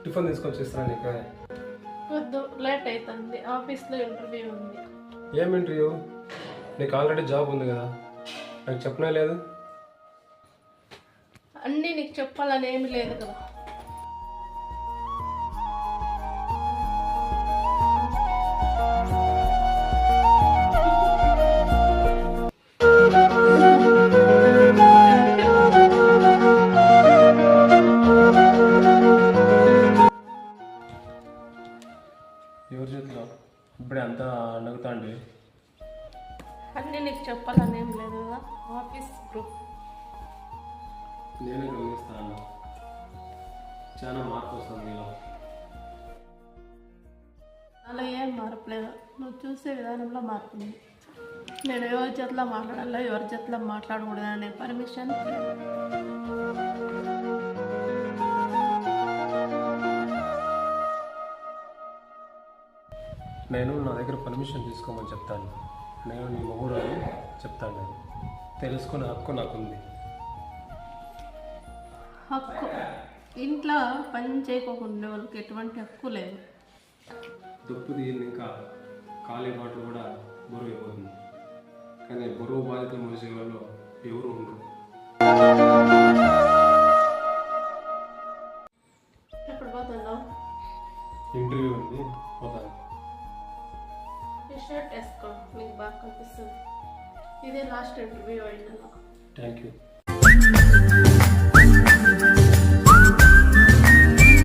Tiffin తీసుకొని చేస్తాను నీకు. వద్దు, లేట్ అవుతుంది, ఆఫీస్లో ఇంటర్వ్యూ ఉంది. ఏం ఇంటర్వ్యూ? నీకు ఆల్రెడీ జాబ్ ఉంది కదా, నాకు చెప్పనే లేదు. అన్నీ నీకు చెప్పాలని ఏమి లేదు కదా. ఎవరి చేతిలో ఇప్పుడే అంతా నవ్వుతా అండి. అన్నీ నీకు చెప్పాలని ఏం లేదు కదా. ఆఫీస్ గ్రూప్ నేనే గమనిస్తాను, చాలా మార్పు వస్తుంది మీలో. అలా ఏం మార్పులేదు, నువ్వు చూసే విధానంలో మారుతుంది. నేను ఎవరి చేతిలో మాట్లాడాలో ఎవరి చేతిలో మాట్లాడకూడదు అనే పర్మిషన్ నేను నా దగ్గర పర్మిషన్ తీసుకోమని చెప్తాను. నేను నీ మొగుడు అని చెప్తాను. నేను తెలుసుకునే హక్కు నాకుంది. హక్కు ఇంట్లో పని చేయకోకుండా వాళ్ళకి ఎటువంటి హక్కు లేదు. దుప్పు తీయింది ఇంకా ఖాళీ బాటలు కూడా బరువు అయిపోతుంది. కానీ బరువు బాధ్యత మోసే వాళ్ళు ఎవరు ఉండరు. ఎప్పుడు పోతున్నావు? ఇంటర్వ్యూ ఉంది, పోతాను. ఈ షర్ట్ వేసుకో, నీకు బాగా కనిపిస్తుంది. ఇదే లాస్ట్ ఇంటర్వ్యూ అయింది. Thank you.